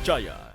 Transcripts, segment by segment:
terpercaya.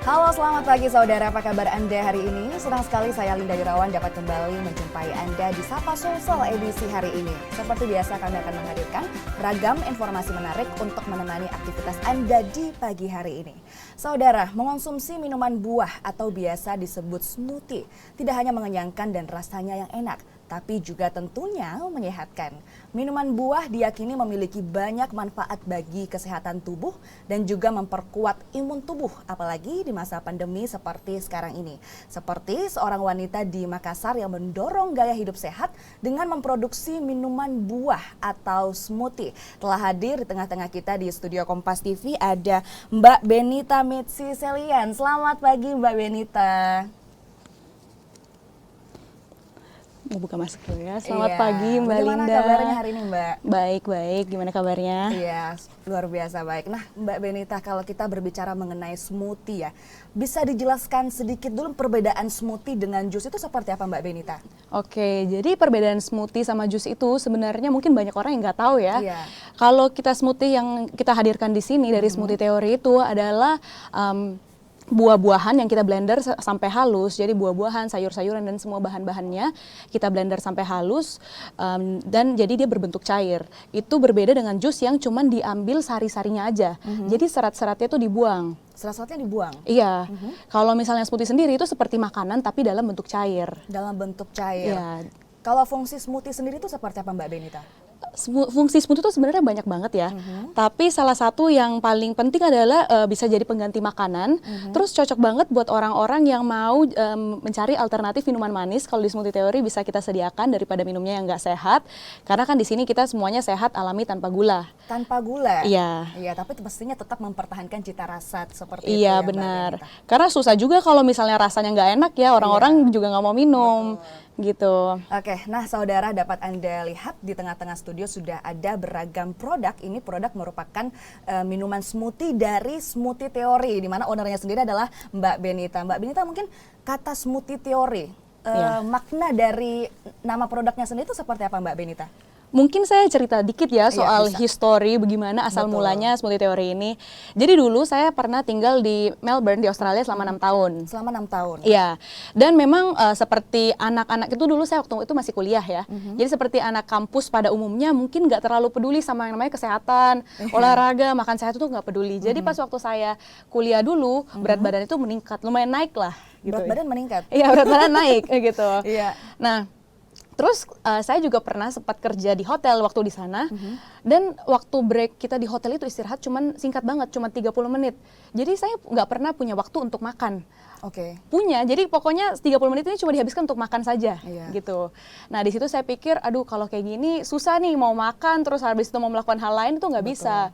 Halo, selamat pagi saudara, apa kabar Anda hari ini? Senang sekali saya Linda Irawan dapat kembali menjumpai Anda di Sapa Sulsel edisi hari ini. Seperti biasa kami akan menghadirkan beragam informasi menarik untuk menemani aktivitas Anda di pagi hari ini. Saudara, mengonsumsi minuman buah atau biasa disebut smoothie tidak hanya mengenyangkan dan rasanya yang enak, tapi juga tentunya menyehatkan. Minuman buah diyakini memiliki banyak manfaat bagi kesehatan tubuh dan juga memperkuat imun tubuh, apalagi di masa pandemi seperti sekarang ini. Seperti seorang wanita di Makassar yang mendorong gaya hidup sehat dengan memproduksi minuman buah atau smoothie. Telah hadir di tengah-tengah kita di studio Kompas TV ada Mbak Benita Metsi Selian. Selamat pagi Mbak Benita. Mau buka masker dulu ya. Selamat pagi Mbak Bagaimana Linda. kabarnya hari ini Mbak? Baik, gimana kabarnya? Iya, luar biasa baik. Nah Mbak Benita, kalau kita berbicara mengenai smoothie ya, bisa dijelaskan sedikit dulu perbedaan smoothie dengan jus itu seperti apa Mbak Benita? Oke, jadi perbedaan smoothie sama jus itu sebenarnya mungkin banyak orang yang nggak tahu ya. Iya. Kalau kita smoothie yang kita hadirkan di sini dari smoothie teori itu adalah buah-buahan yang kita blender sampai halus. Jadi buah-buahan, sayur-sayuran dan semua bahan-bahannya kita blender sampai halus dan jadi dia berbentuk cair. Itu berbeda dengan jus yang cuman diambil sari-sarinya aja. Jadi serat-seratnya itu dibuang. Serat-seratnya dibuang? Iya. Kalau misalnya smoothie sendiri itu seperti makanan tapi dalam bentuk cair. Dalam bentuk cair. Iya. Kalau fungsi smoothie sendiri itu seperti apa Mbak Benita? Fungsi smoothie itu sebenarnya banyak banget ya. Tapi salah satu yang paling penting adalah bisa jadi pengganti makanan. Terus cocok banget buat orang-orang yang mau mencari alternatif minuman manis. Kalau di smoothie teori bisa kita sediakan daripada minumnya yang nggak sehat. Karena kan di sini kita semuanya sehat, alami, tanpa gula. Tanpa gula? Iya. Iya, tapi pastinya tetap mempertahankan cita rasa seperti itu Iya ya benar. Mbak Benita. Karena susah juga kalau misalnya rasanya nggak enak ya, orang-orang juga nggak mau minum. Gitu. Oke, nah saudara dapat Anda lihat di tengah-tengah studio sudah ada beragam produk. Ini produk merupakan minuman smoothie dari Smoothie Theory, di mana ownernya sendiri adalah Mbak Benita. Mbak Benita, mungkin kata Smoothie Theory, makna dari nama produknya sendiri itu seperti apa Mbak Benita? Mungkin saya cerita dikit ya soal bisa. histori bagaimana asal mulanya smoothie teori ini. Jadi dulu saya pernah tinggal di Melbourne di Australia selama 6 tahun. Selama 6 tahun? Iya, dan memang seperti anak-anak itu dulu saya waktu itu masih kuliah ya. Jadi seperti anak kampus pada umumnya mungkin nggak terlalu peduli sama yang namanya kesehatan, olahraga, makan sehat itu nggak peduli. Jadi pas waktu saya kuliah dulu, berat badan itu meningkat, lumayan naik lah. Gitu. Berat badan meningkat? Iya, berat badan naik gitu. Iya. Nah, terus saya juga pernah sempat kerja di hotel waktu di sana. Dan waktu break kita di hotel itu istirahat cuman singkat banget, cuma 30 menit. Jadi saya nggak pernah punya waktu untuk makan. Oke. Punya, jadi pokoknya 30 menit ini cuma dihabiskan untuk makan saja, gitu. Nah di situ saya pikir, aduh kalau kayak gini susah nih mau makan, terus habis itu mau melakukan hal lain itu nggak bisa.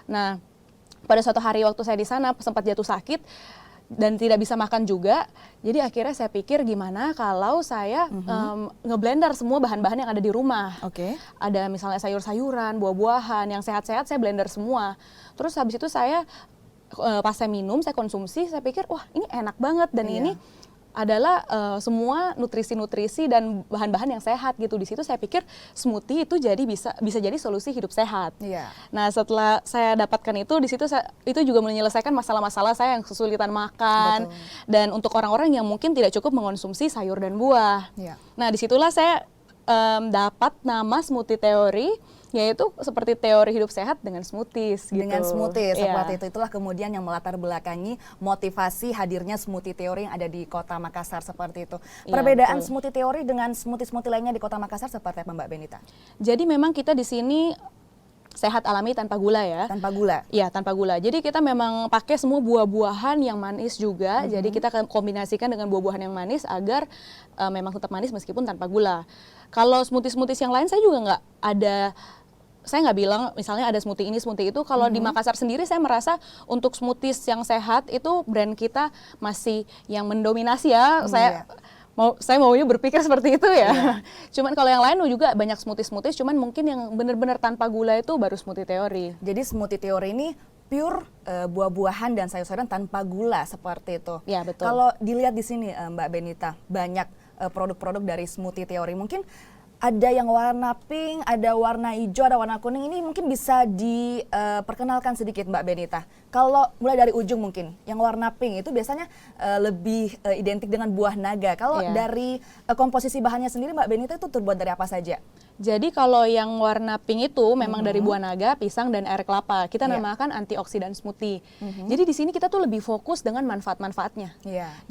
Nah pada suatu hari waktu saya di sana sempat jatuh sakit, dan tidak bisa makan juga, jadi akhirnya saya pikir gimana kalau saya ngeblender semua bahan-bahan yang ada di rumah. Ada misalnya sayur-sayuran, buah-buahan, yang sehat-sehat saya blender semua. Terus habis itu saya pas saya minum, saya konsumsi, saya pikir wah ini enak banget dan ini adalah semua nutrisi-nutrisi dan bahan-bahan yang sehat gitu. Di situ saya pikir smoothie itu jadi bisa jadi solusi hidup sehat. Nah setelah saya dapatkan itu, di situ itu juga menyelesaikan masalah-masalah saya yang kesulitan makan. Dan untuk orang-orang yang mungkin tidak cukup mengonsumsi sayur dan buah. Nah disitulah saya dapat nama Smoothie Theory, yaitu seperti teori hidup sehat dengan smoothies gitu. Dengan smoothies, seperti itu. Itulah kemudian yang melatar belakangi motivasi hadirnya Smoothie Theory yang ada di Kota Makassar seperti itu. Perbedaan Smoothie Theory dengan smoothie-smoothie lainnya di Kota Makassar seperti apa Mbak Benita? Jadi memang kita di sini sehat alami tanpa gula ya. Tanpa gula? Iya, tanpa gula. Jadi kita memang pakai semua buah-buahan yang manis juga. Jadi kita kombinasikan dengan buah-buahan yang manis agar memang tetap manis meskipun tanpa gula. Kalau smoothies-smoothies yang lain saya juga nggak ada, saya nggak bilang misalnya ada smoothie ini, smoothie itu. Kalau di Makassar sendiri saya merasa untuk smoothies yang sehat itu brand kita masih yang mendominasi ya. Saya saya maunya berpikir seperti itu ya. Cuman kalau yang lain juga banyak smoothies, cuman mungkin yang benar-benar tanpa gula itu baru smoothie teori. Jadi smoothie teori ini pure buah-buahan dan sayur-sayuran tanpa gula seperti itu. Ya, betul. Kalau dilihat di sini Mbak Benita, banyak produk-produk dari smoothie teori. Mungkin ada yang warna pink, ada warna hijau, ada warna kuning. Ini mungkin bisa diperkenalkan sedikit Mbak Benita. Kalau mulai dari ujung mungkin, yang warna pink itu biasanya lebih identik dengan buah naga. Kalau dari komposisi bahannya sendiri Mbak Benita itu terbuat dari apa saja? Jadi kalau yang warna pink itu memang dari buah naga, pisang, dan air kelapa. Kita namakan antioksidan smoothie. Jadi di sini kita tuh lebih fokus dengan manfaat-manfaatnya.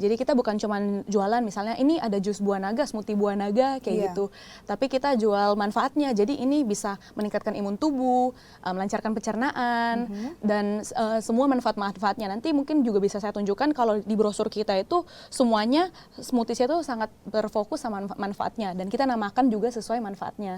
Jadi kita bukan cuma jualan misalnya ini ada jus buah naga, smoothie buah naga kayak gitu. Tapi kita jual manfaatnya. Jadi ini bisa meningkatkan imun tubuh, melancarkan pencernaan, dan semua manfaat-manfaatnya. Nanti mungkin juga bisa saya tunjukkan kalau di brosur kita itu semuanya smoothiesnya itu sangat berfokus sama manfaatnya. Dan kita namakan juga sesuai manfaatnya.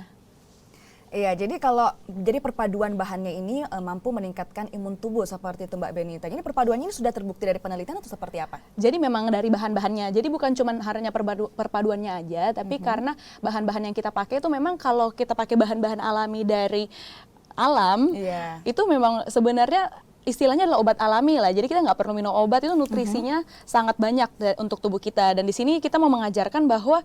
Iya, jadi jadi perpaduan bahannya ini mampu meningkatkan imun tubuh seperti itu Mbak Benita. Jadi perpaduannya ini sudah terbukti dari penelitian atau seperti apa? Jadi memang dari bahan-bahannya. Jadi bukan cuma hanya perpaduannya aja, tapi karena bahan-bahan yang kita pakai itu memang kalau kita pakai bahan-bahan alami dari alam, itu memang sebenarnya istilahnya adalah obat alami lah. Jadi kita nggak perlu minum obat, itu nutrisinya sangat banyak untuk tubuh kita. Dan di sini kita mau mengajarkan bahwa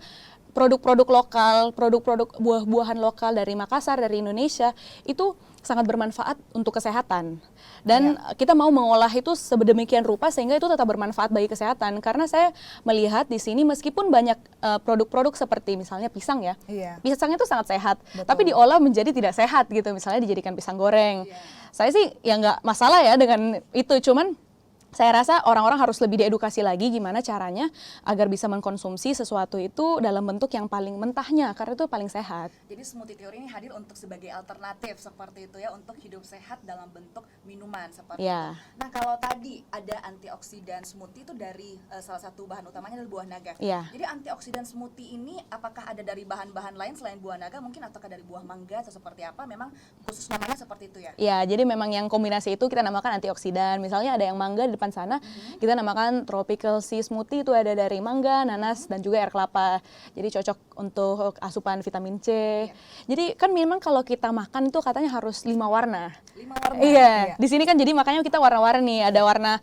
produk-produk lokal, produk-produk buah-buahan lokal dari Makassar, dari Indonesia, itu sangat bermanfaat untuk kesehatan. Dan kita mau mengolah itu sedemikian rupa sehingga itu tetap bermanfaat bagi kesehatan. Karena saya melihat di sini meskipun banyak produk-produk seperti misalnya pisang ya, pisang itu sangat sehat, tapi diolah menjadi tidak sehat gitu, misalnya dijadikan pisang goreng. Saya sih ya nggak masalah ya dengan itu, cuman saya rasa orang-orang harus lebih diedukasi lagi gimana caranya agar bisa mengkonsumsi sesuatu itu dalam bentuk yang paling mentahnya, karena itu paling sehat. Jadi smoothie teori ini hadir untuk sebagai alternatif seperti itu ya, untuk hidup sehat dalam bentuk minuman seperti itu. Nah kalau tadi ada antioksidan smoothie itu dari salah satu bahan utamanya adalah buah naga. Jadi antioksidan smoothie ini apakah ada dari bahan-bahan lain selain buah naga mungkin, ataukah dari buah mangga atau seperti apa? Memang khusus namanya seperti itu ya? Ya, jadi memang yang kombinasi itu kita namakan antioksidan. Misalnya ada yang mangga di depan sana, kita namakan tropical sea smoothie, itu ada dari mangga, nanas, dan juga air kelapa. Jadi cocok untuk asupan vitamin C. Jadi kan memang kalau kita makan itu katanya harus 5 warna. 5 warna? Iya, di sini kan jadi makanya kita warna-warni. Ada warna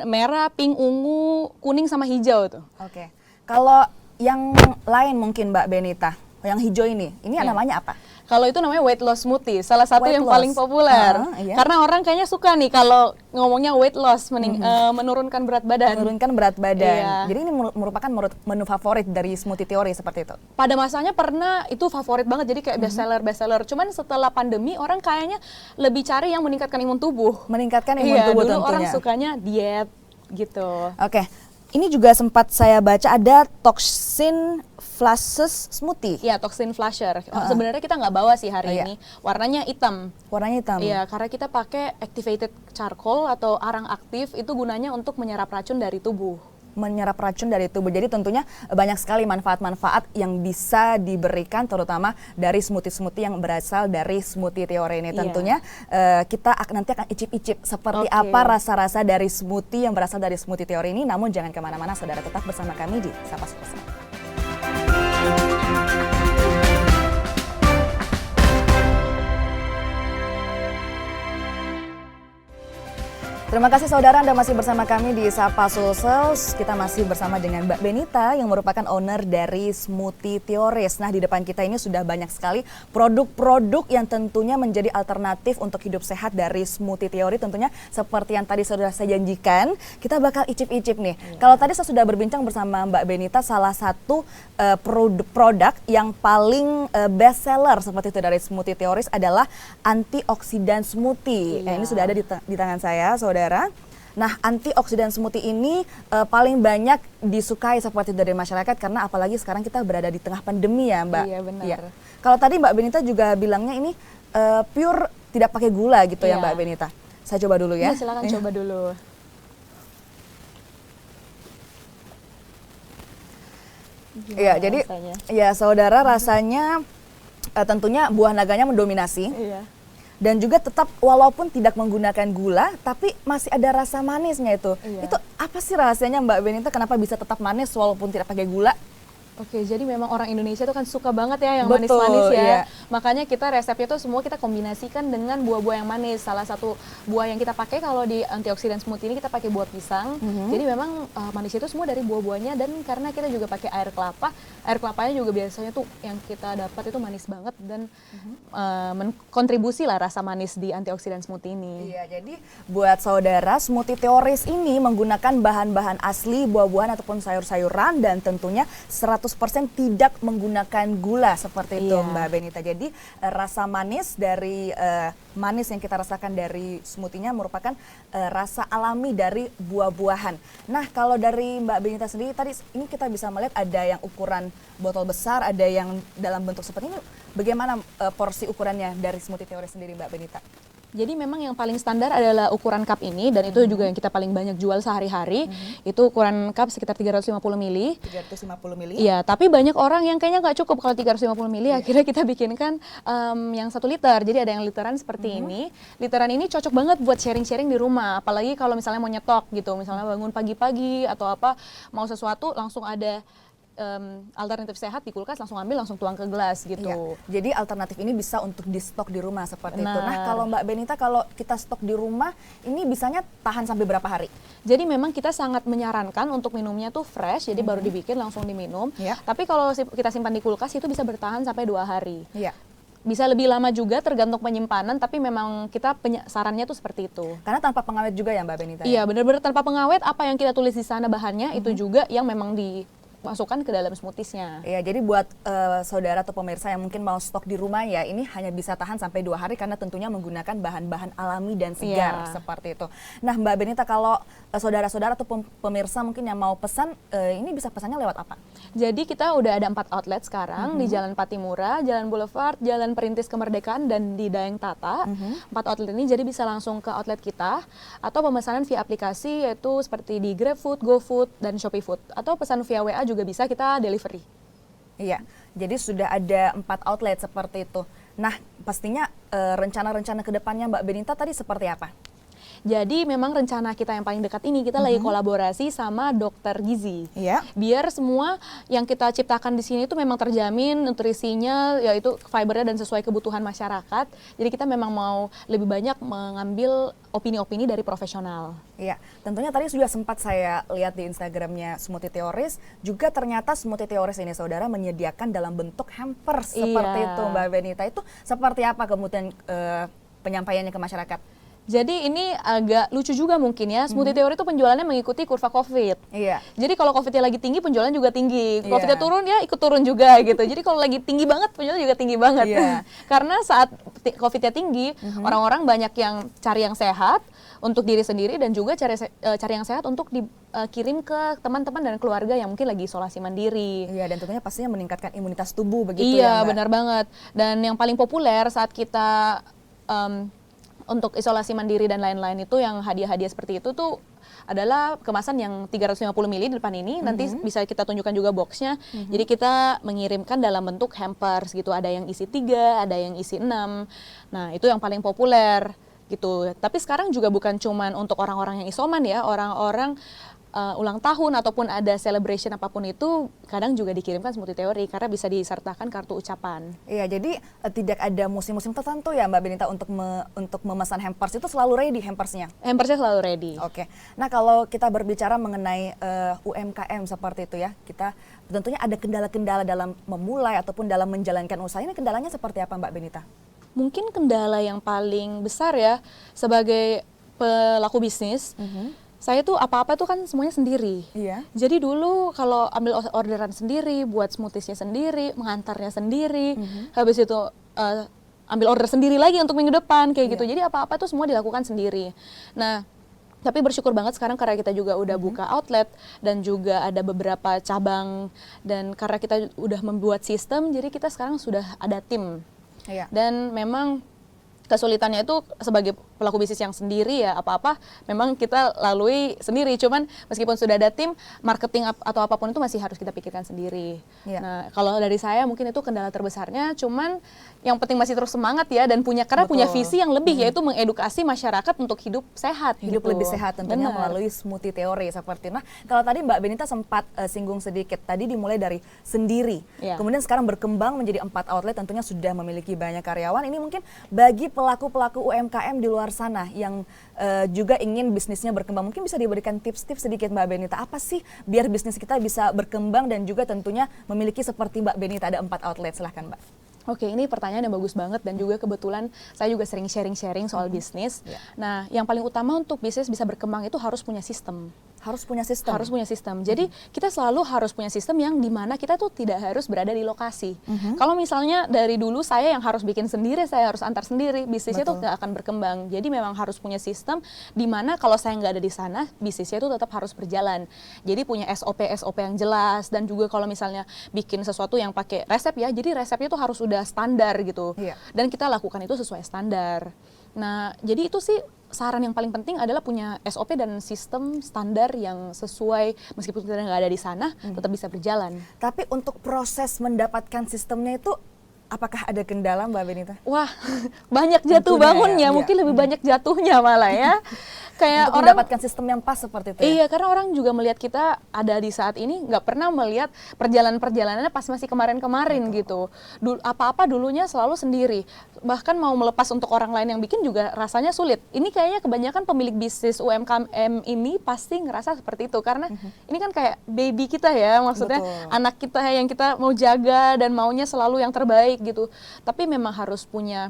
merah, pink, ungu, kuning, sama hijau tuh. Oke. Kalau yang lain mungkin Mbak Benita, yang hijau ini namanya apa? Kalau itu namanya weight loss smoothie, salah satu yang paling populer. Karena orang kayaknya suka nih kalau ngomongnya weight loss, menurunkan berat badan. Menurunkan berat badan. Jadi ini merupakan menu favorit dari smoothie teori seperti itu? Pada masanya pernah itu favorit banget, jadi kayak bestseller. Cuman setelah pandemi orang kayaknya lebih cari yang meningkatkan imun tubuh. Meningkatkan imun tubuh dulu tentunya. Orang sukanya diet gitu. Oke. Ini juga sempat saya baca ada toxin flushes smoothie. Iya, toxin flusher. Sebenarnya kita nggak bawa sih hari ini. Warnanya hitam. Warnanya hitam. Iya, karena kita pakai activated charcoal atau arang aktif, itu gunanya untuk menyerap racun dari tubuh. Menyerap racun dari tubuh. Jadi tentunya banyak sekali manfaat-manfaat yang bisa diberikan terutama dari smoothie-smoothie yang berasal dari smoothie teori ini. Tentunya kita nanti akan icip-icip seperti apa rasa-rasa dari smoothie yang berasal dari smoothie teori ini. Namun jangan kemana-mana, saudara, tetap bersama kami di Sapa Sosial. Terima kasih saudara, Anda masih bersama kami di Sapa Sulsel. Kita masih bersama dengan Mbak Benita yang merupakan owner dari Smoothie Teoris. Nah, di depan kita ini sudah banyak sekali produk-produk yang tentunya menjadi alternatif untuk hidup sehat dari Smoothie Teori. Tentunya seperti yang tadi sudah saya janjikan, kita bakal icip-icip nih. Kalau tadi saya sudah berbincang bersama Mbak Benita, salah satu produk yang paling best seller seperti itu dari Smoothie Teoris adalah antioksidan smoothie. Nah, ini sudah ada di tangan saya, saudara. Nah, antioksidan smoothie ini paling banyak disukai seperti dari masyarakat karena apalagi sekarang kita berada di tengah pandemi ya, Mbak. Iya, benar. Ya. Kalau tadi Mbak Benita juga bilangnya ini pure tidak pakai gula gitu ya, Mbak Benita. Saya coba dulu ya. Iya, silakan coba dulu. Iya, jadi ya saudara, rasanya tentunya buah naganya mendominasi. Iya. Dan juga tetap walaupun tidak menggunakan gula, tapi masih ada rasa manisnya itu. Itu apa sih rahasianya Mbak Benita, kenapa bisa tetap manis walaupun tidak pakai gula? Oke, jadi memang orang Indonesia tuh kan suka banget ya yang Betul, manis-manis ya. iya. Makanya kita resepnya tuh semua kita kombinasikan dengan buah-buah yang manis. Salah satu buah yang kita pakai kalau di antioksidan smoothie ini kita pakai buah pisang. Jadi memang manis itu semua dari buah-buahnya, dan karena kita juga pakai air kelapa. Air kelapanya juga biasanya tuh yang kita dapat itu manis banget dan menkontribusi lah rasa manis di antioksidan smoothie ini. Iya, jadi buat saudara, smoothie teoris ini menggunakan bahan-bahan asli, buah-buahan ataupun sayur-sayuran, dan tentunya 100% tidak menggunakan gula seperti itu, Iya. Mbak Benita. Jadi rasa manis dari manis yang kita rasakan dari smoothie-nya merupakan rasa alami dari buah-buahan. Nah, kalau dari Mbak Benita sendiri tadi ini kita bisa melihat ada yang ukuran botol besar, ada yang dalam bentuk seperti ini. Bagaimana porsi ukurannya dari smoothie teoris sendiri, Mbak Benita? Jadi memang yang paling standar adalah ukuran cup ini, dan itu juga yang kita paling banyak jual sehari-hari. Itu ukuran cup sekitar 350 ml. 350 ml? Iya, tapi banyak orang yang kayaknya nggak cukup kalau 350 ml. Akhirnya kita bikinkan yang 1 liter. Jadi ada yang literan seperti ini. Literan ini cocok banget buat sharing-sharing di rumah. Apalagi kalau misalnya mau nyetok gitu, misalnya bangun pagi-pagi atau apa, mau sesuatu langsung ada alternatif sehat di kulkas, langsung ambil, langsung tuang ke gelas gitu. Iya. Jadi alternatif ini bisa untuk di stok di rumah seperti itu. Nah, Benar. kalau Mbak Benita, kalau kita stok di rumah, ini bisanya tahan sampai berapa hari? Jadi memang kita sangat menyarankan untuk minumnya tuh fresh, jadi baru dibikin langsung diminum. Iya. Tapi kalau kita simpan di kulkas itu bisa bertahan sampai 2 hari. Iya. Bisa lebih lama juga tergantung penyimpanan, tapi memang kita sarannya tuh seperti itu. Karena tanpa pengawet juga ya, Mbak Benita? Iya, benar-benar tanpa pengawet, apa yang kita tulis di sana bahannya itu juga yang memang dimasukkan ke dalam smoothiesnya. Iya, jadi buat saudara atau pemirsa yang mungkin mau stok di rumah ya, ini hanya bisa tahan sampai 2 hari karena tentunya menggunakan bahan-bahan alami dan segar seperti itu. Nah, Mbak Benita, kalau saudara-saudara atau pemirsa mungkin yang mau pesan, ini bisa pesannya lewat apa? Jadi kita udah ada 4 outlet sekarang di Jalan Patimura, Jalan Boulevard, Jalan Perintis Kemerdekaan, dan di Daeng Tata. 4 outlet ini jadi bisa langsung ke outlet kita atau pemesanan via aplikasi, yaitu seperti di GrabFood, GoFood, dan ShopeeFood, atau pesan via WA juga bisa, kita delivery. Iya, jadi sudah ada 4 outlet seperti itu. Nah, pastinya rencana-rencana ke depannya Mbak Benita tadi seperti apa? Jadi memang rencana kita yang paling dekat ini, kita lagi kolaborasi sama dokter gizi. Iya. Biar semua yang kita ciptakan di sini itu memang terjamin nutrisinya, yaitu fibernya dan sesuai kebutuhan masyarakat. Jadi kita memang mau lebih banyak mengambil opini-opini dari profesional. Iya, tentunya tadi sudah sempat saya lihat di Instagramnya Smoothie Teoris, juga ternyata Smoothie Teoris ini saudara menyediakan dalam bentuk hampers seperti itu, Mbak Benita. Itu seperti apa kemudian penyampaiannya ke masyarakat? Jadi ini agak lucu juga mungkin ya, Smoothie Teori itu penjualannya mengikuti kurva COVID. Iya. Jadi kalau COVID-nya lagi tinggi, penjualan juga tinggi. COVID-nya turun, ya ikut turun juga gitu. Jadi kalau lagi tinggi banget, penjualan juga tinggi banget. Iya. Karena saat COVID-nya tinggi, orang-orang banyak yang cari yang sehat untuk diri sendiri, dan juga cari yang sehat untuk dikirim ke teman-teman dan keluarga yang mungkin lagi isolasi mandiri. Iya, dan tentunya pastinya meningkatkan imunitas tubuh begitu ya, Iya, Mbak? benar banget. Dan yang paling populer saat kita untuk isolasi mandiri dan lain-lain itu, yang hadiah-hadiah seperti itu tuh adalah kemasan yang 350 ml di depan ini. Nanti bisa kita tunjukkan juga boxnya. Jadi kita mengirimkan dalam bentuk hampers gitu. Ada yang isi 3, ada yang isi 6. Nah, itu yang paling populer gitu. Tapi sekarang juga bukan cuman untuk orang-orang yang isoman ya, orang-orang ulang tahun ataupun ada celebration apapun itu kadang juga dikirimkan Smoothie Teori karena bisa disertakan kartu ucapan. Iya, jadi tidak ada musim-musim tertentu ya Mbak Benita untuk memesan hampers, itu selalu ready hampersnya? Hampersnya selalu ready. Oke, nah kalau kita berbicara mengenai UMKM seperti itu ya, kita tentunya ada kendala-kendala dalam memulai ataupun dalam menjalankan usaha. Ini kendalanya seperti apa Mbak Benita? Mungkin kendala yang paling besar ya sebagai pelaku bisnis, saya tuh apa-apa tuh kan semuanya sendiri. Iya. Jadi dulu kalau ambil orderan sendiri, buat smoothiesnya sendiri, mengantarnya sendiri, habis itu ambil order sendiri lagi untuk minggu depan kayak gitu. Jadi apa-apa tuh semua dilakukan sendiri. Nah, tapi bersyukur banget sekarang karena kita juga udah buka outlet dan juga ada beberapa cabang, dan karena kita udah membuat sistem, jadi kita sekarang sudah ada tim. Iya. Dan memang kesulitannya itu sebagai pelaku bisnis yang sendiri ya apa-apa memang kita lalui sendiri. Cuman meskipun sudah ada tim, marketing atau apapun itu masih harus kita pikirkan sendiri. Nah, kalau dari saya mungkin itu kendala terbesarnya, cuman yang penting masih terus semangat ya dan karena punya visi yang lebih yaitu mengedukasi masyarakat untuk hidup sehat. Hidup lebih sehat tentunya melalui smoothie teori seperti. Nah, kalau tadi Mbak Benita sempat singgung sedikit, tadi dimulai dari sendiri, kemudian sekarang berkembang menjadi 4 outlet, tentunya sudah memiliki banyak karyawan. Ini mungkin bagi pelaku-pelaku UMKM di luar sana yang juga ingin bisnisnya berkembang, mungkin bisa diberikan tips-tips sedikit Mbak Benita, apa sih biar bisnis kita bisa berkembang dan juga tentunya memiliki seperti Mbak Benita ada 4 outlet, silahkan Mbak. Oke, ini pertanyaan yang bagus banget dan juga kebetulan saya juga sering sharing-sharing soal bisnis. Nah, yang paling utama untuk bisnis bisa berkembang itu harus punya sistem. Harus punya sistem? Harus punya sistem. Jadi kita selalu harus punya sistem yang dimana kita tuh tidak harus berada di lokasi. Kalau misalnya dari dulu saya yang harus bikin sendiri, saya harus antar sendiri, bisnisnya tuh nggak akan berkembang. Jadi memang harus punya sistem dimana kalau saya nggak ada di sana, bisnisnya itu tetap harus berjalan. Jadi punya SOP yang jelas dan juga kalau misalnya bikin sesuatu yang pakai resep ya, jadi resepnya tuh harus udah standar gitu. Dan kita lakukan itu sesuai standar. Nah, jadi itu sih saran yang paling penting adalah punya SOP dan sistem standar yang sesuai, meskipun kita nggak ada di sana, tetap bisa berjalan. Tapi untuk proses mendapatkan sistemnya itu, apakah ada kendala Mbak Benita? Wah, banyak jatuh bangunnya, mungkin lebih banyak jatuhnya malah ya. Kayak untuk mendapatkan sistem yang pas seperti itu ya? Iya, karena orang juga melihat kita ada di saat ini, nggak pernah melihat perjalanan-perjalanannya pas masih kemarin-kemarin gitu. Apa-apa dulunya selalu sendiri. Bahkan mau melepas untuk orang lain yang bikin juga rasanya sulit. Ini kayaknya kebanyakan pemilik bisnis UMKM ini pasti ngerasa seperti itu. Karena ini kan kayak baby kita ya, maksudnya anak kita yang kita mau jaga dan maunya selalu yang terbaik gitu. Tapi memang harus punya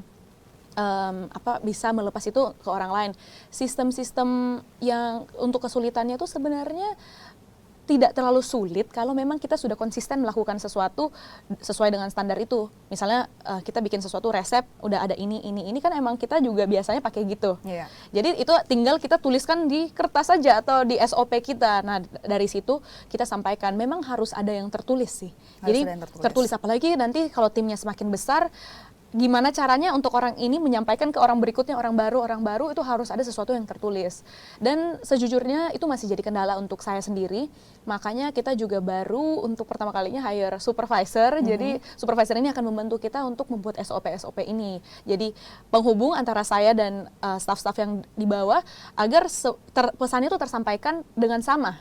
bisa melepas itu ke orang lain. Sistem-sistem yang untuk kesulitannya itu sebenarnya tidak terlalu sulit kalau memang kita sudah konsisten melakukan sesuatu sesuai dengan standar itu. Misalnya kita bikin sesuatu resep, udah ada ini kan emang kita juga biasanya pakai gitu. Jadi itu tinggal kita tuliskan di kertas saja atau di SOP kita. Nah, dari situ kita sampaikan. Memang harus ada yang tertulis sih. Jadi tertulis apalagi nanti kalau timnya semakin besar, gimana caranya untuk orang ini menyampaikan ke orang berikutnya, orang baru itu harus ada sesuatu yang tertulis. Dan sejujurnya itu masih jadi kendala untuk saya sendiri. Makanya kita juga baru untuk pertama kalinya hire supervisor. Jadi supervisor ini akan membantu kita untuk membuat SOP ini. Jadi penghubung antara saya dan staff-staff yang di bawah agar pesannya itu tersampaikan dengan sama.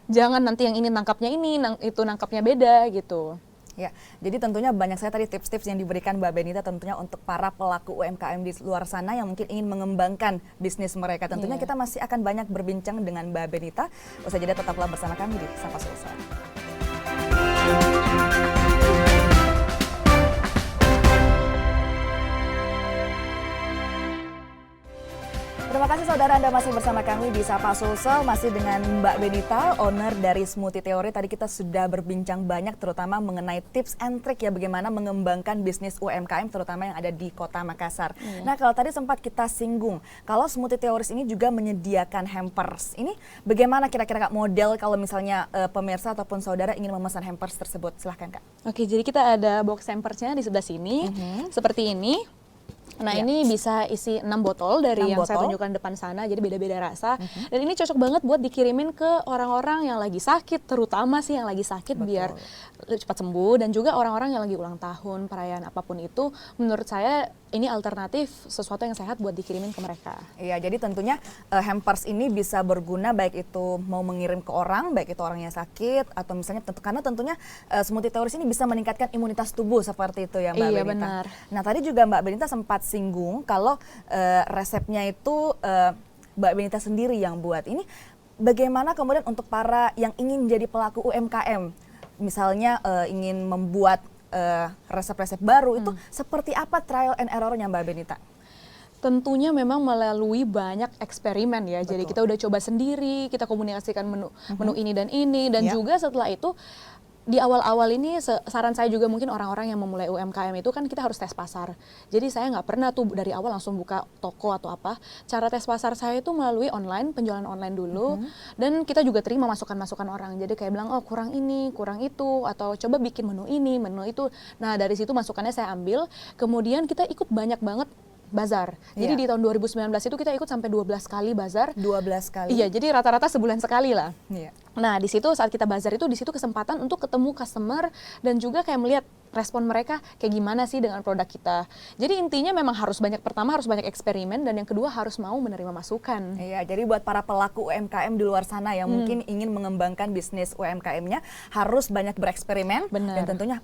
Jangan nanti yang ini nangkapnya ini, itu nangkapnya beda gitu. Ya, jadi tentunya banyak saya tadi tips-tips yang diberikan Mbak Benita tentunya untuk para pelaku UMKM di luar sana yang mungkin ingin mengembangkan bisnis mereka. Tentunya kita masih akan banyak berbincang dengan Mbak Benita. Usai jeda tetaplah bersama kami di Sapa Sulsel. Terima kasih saudara, Anda masih bersama kami di Sapa Sulsel, masih dengan Mbak Benita, owner dari Smoothie Theory. Tadi kita sudah berbincang banyak terutama mengenai tips and trick ya bagaimana mengembangkan bisnis UMKM terutama yang ada di Kota Makassar. Nah, kalau tadi sempat kita singgung, kalau Smoothie Theory ini juga menyediakan hampers. Ini bagaimana kira-kira Kak model kalau misalnya pemirsa ataupun saudara ingin memesan hampers tersebut? Silahkan Kak. Oke, jadi kita ada box hampersnya di sebelah sini, seperti ini. Nah, ini bisa isi 6 botol dari yang saya tunjukkan depan sana, jadi beda-beda rasa. Dan ini cocok banget buat dikirimin ke orang-orang yang lagi sakit, terutama sih yang lagi sakit biar cepat sembuh. Dan juga orang-orang yang lagi ulang tahun, perayaan apapun itu, menurut saya ini alternatif sesuatu yang sehat buat dikirimin ke mereka. Iya, jadi tentunya hampers ini bisa berguna baik itu mau mengirim ke orang, baik itu orangnya sakit, atau misalnya karena tentunya Smoothie Theory ini bisa meningkatkan imunitas tubuh seperti itu ya Mbak Benita. Iya, benar. Nah, tadi juga Mbak Benita sempat singgung kalau resepnya itu Mbak Benita sendiri yang buat. Ini bagaimana kemudian untuk para yang ingin jadi pelaku UMKM, misalnya ingin membuat resep-resep baru itu seperti apa trial and error-nya Mbak Benita? Tentunya memang melalui banyak eksperimen ya. Jadi kita udah coba sendiri, kita komunikasikan menu ini dan juga setelah itu di awal-awal ini saran saya juga mungkin orang-orang yang memulai UMKM itu kan kita harus tes pasar. Jadi saya nggak pernah tuh dari awal langsung buka toko atau apa. Cara tes pasar saya itu melalui online, penjualan online dulu. Dan kita juga terima masukan-masukan orang. Jadi kayak bilang, oh kurang ini, kurang itu. Atau coba bikin menu ini, menu itu. Nah dari situ masukannya saya ambil. Kemudian kita ikut banyak banget bazar. Jadi di tahun 2019 itu kita ikut sampai 12 kali bazar. 12 kali? Iya, jadi rata-rata sebulan sekali lah. Iya. Nah, di situ saat kita bazar itu, di situ kesempatan untuk ketemu customer dan juga kayak melihat respon mereka kayak gimana sih dengan produk kita. Jadi intinya memang pertama harus banyak eksperimen, dan yang kedua harus mau menerima masukan. Iya, jadi buat para pelaku UMKM di luar sana yang mungkin ingin mengembangkan bisnis UMKM-nya harus banyak bereksperimen. Benar. Dan tentunya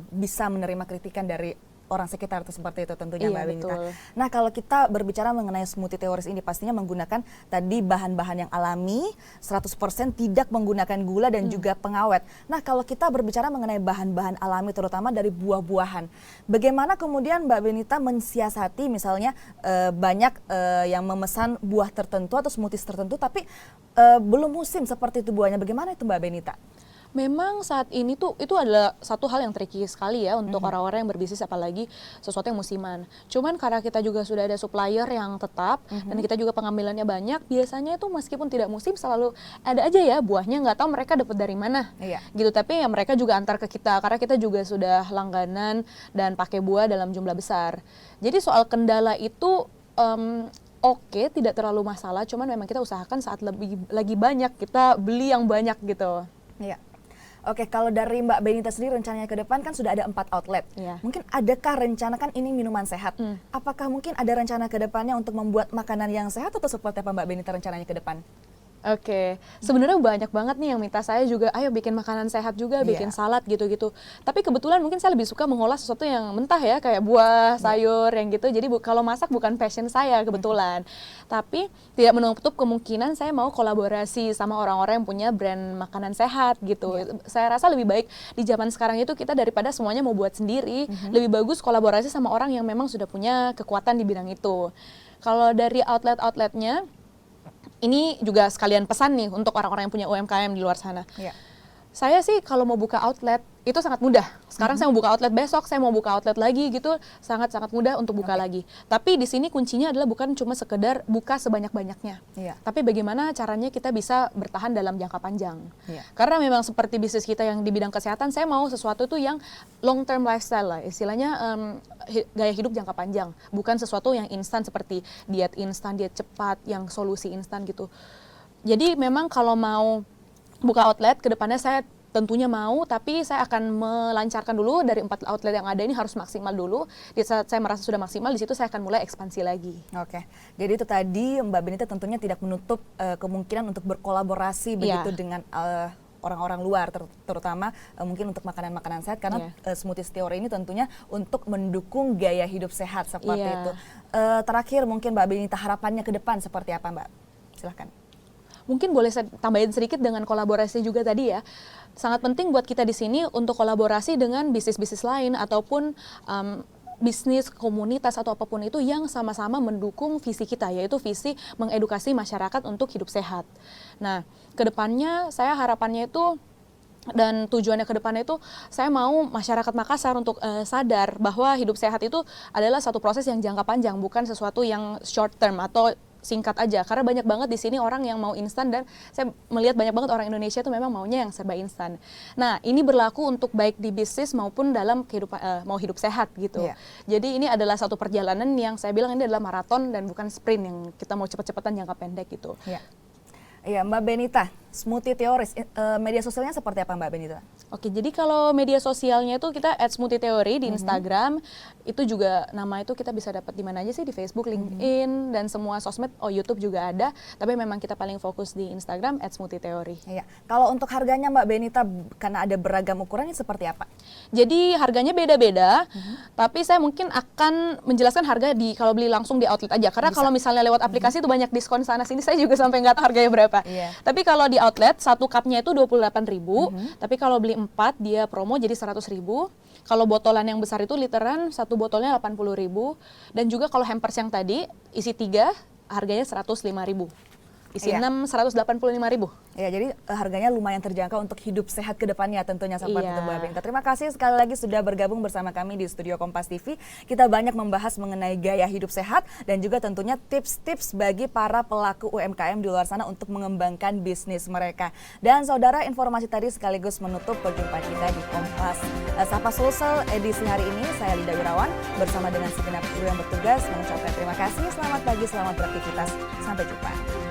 bisa menerima kritikan dari orang sekitar itu, seperti itu tentunya, Iya, Mbak Benita. betul. Nah, kalau kita berbicara mengenai smoothie teoris ini pastinya menggunakan tadi bahan-bahan yang alami, 100% tidak menggunakan gula dan juga pengawet. Nah, kalau kita berbicara mengenai bahan-bahan alami terutama dari buah-buahan, bagaimana kemudian Mbak Benita mensiasati misalnya banyak yang memesan buah tertentu atau smoothies tertentu tapi belum musim seperti itu buahnya, bagaimana itu Mbak Benita? Memang saat ini tuh itu adalah satu hal yang tricky sekali ya untuk orang-orang yang berbisnis, apalagi sesuatu yang musiman. Cuman karena kita juga sudah ada supplier yang tetap dan kita juga pengambilannya banyak, biasanya itu meskipun tidak musim selalu ada aja ya buahnya, nggak tahu mereka dapat dari mana. Iya. Gitu, tapi ya mereka juga antar ke kita karena kita juga sudah langganan dan pakai buah dalam jumlah besar. Jadi soal kendala itu oke, tidak terlalu masalah, cuman memang kita usahakan saat lagi banyak kita beli yang banyak gitu. Iya. Oke, kalau dari Mbak Benita sendiri rencananya ke depan kan sudah ada 4 outlet. Iya. Mungkin adakah rencana, kan ini minuman sehat, apakah mungkin ada rencana ke depannya untuk membuat makanan yang sehat atau seperti apa Mbak Benita rencananya ke depan? Oke, sebenarnya banyak banget nih yang minta saya juga, ayo bikin makanan sehat juga, bikin salad gitu-gitu. Tapi kebetulan mungkin saya lebih suka mengolah sesuatu yang mentah ya, kayak buah, sayur, yang gitu. Jadi kalau masak bukan passion saya kebetulan. Tapi tidak menutup kemungkinan saya mau kolaborasi sama orang-orang yang punya brand makanan sehat gitu. Saya rasa lebih baik di zaman sekarang itu kita daripada semuanya mau buat sendiri, lebih bagus kolaborasi sama orang yang memang sudah punya kekuatan di bidang itu. Kalau dari outlet-outletnya, ini juga sekalian pesan nih untuk orang-orang yang punya UMKM di luar sana. Iya. Saya sih kalau mau buka outlet itu sangat mudah. Sekarang saya mau buka outlet, besok saya mau buka outlet lagi gitu, sangat-sangat mudah untuk buka lagi. Tapi di sini kuncinya adalah bukan cuma sekedar buka sebanyak-banyaknya. Iya. Tapi bagaimana caranya kita bisa bertahan dalam jangka panjang. Iya. Karena memang seperti bisnis kita yang di bidang kesehatan, saya mau sesuatu tuh yang long term lifestyle lah. Istilahnya gaya hidup jangka panjang. Bukan sesuatu yang instan seperti diet instan, diet cepat, yang solusi instan gitu. Jadi memang kalau mau buka outlet, kedepannya saya tentunya mau, tapi saya akan melancarkan dulu dari 4 outlet yang ada ini harus maksimal dulu. Di saat saya merasa sudah maksimal, di situ saya akan mulai ekspansi lagi. Oke, jadi itu tadi Mbak Benita tentunya tidak menutup kemungkinan untuk berkolaborasi begitu dengan orang-orang luar, terutama mungkin untuk makanan-makanan sehat, karena Smoothies Theory ini tentunya untuk mendukung gaya hidup sehat seperti itu. Terakhir mungkin Mbak Benita, harapannya ke depan seperti apa Mbak? Silahkan. Mungkin boleh saya tambahin sedikit dengan kolaborasi juga tadi ya. Sangat penting buat kita di sini untuk kolaborasi dengan bisnis-bisnis lain ataupun bisnis, komunitas atau apapun itu yang sama-sama mendukung visi kita, yaitu visi mengedukasi masyarakat untuk hidup sehat. Nah, kedepannya saya harapannya itu dan tujuannya ke depannya itu saya mau masyarakat Makassar untuk sadar bahwa hidup sehat itu adalah satu proses yang jangka panjang, bukan sesuatu yang short term atau singkat aja, karena banyak banget di sini orang yang mau instan, dan saya melihat banyak banget orang Indonesia itu memang maunya yang serba instan. Nah, ini berlaku untuk baik di bisnis maupun dalam kehidupan mau hidup sehat gitu. Jadi ini adalah satu perjalanan yang saya bilang ini adalah maraton dan bukan sprint yang kita mau cepet-cepetan jangka pendek gitu. Iya, Mbak Benita, Smoothie Theories, media sosialnya seperti apa Mbak Benita? Oke, jadi kalau media sosialnya itu kita @smoothietheory di Instagram, itu juga nama itu kita bisa dapat di mana aja sih, di Facebook, LinkedIn, dan semua sosmed, YouTube juga ada, tapi memang kita paling fokus di Instagram @smoothietheory. Iya, kalau untuk harganya Mbak Benita, karena ada beragam ukurannya seperti apa? Jadi harganya beda-beda, tapi saya mungkin akan menjelaskan harga kalau beli langsung di outlet aja, karena kalau misalnya lewat aplikasi itu banyak diskon sana sini, saya juga sampai nggak tahu harganya berapa. Tapi kalau di outlet, satu cupnya itu 28.000, tapi kalau beli 4 dia promo jadi 100.000. Kalau botolan yang besar itu literan, satu botolnya 80.000. Dan juga kalau hampers yang tadi isi 3 harganya 105.000. isi 6 185.000. Ya, jadi harganya lumayan terjangkau untuk hidup sehat ke depannya tentunya Sobat itu Mbak Binta. Terima kasih sekali lagi sudah bergabung bersama kami di studio Kompas TV. Kita banyak membahas mengenai gaya hidup sehat dan juga tentunya tips-tips bagi para pelaku UMKM di luar sana untuk mengembangkan bisnis mereka. Dan saudara, informasi tadi sekaligus menutup perjumpaan kita di Kompas Sapa Sulsel edisi hari ini. Saya Linda Wirawan bersama dengan segenap kru yang bertugas mengucapkan terima kasih. Selamat pagi, selamat beraktivitas. Sampai jumpa.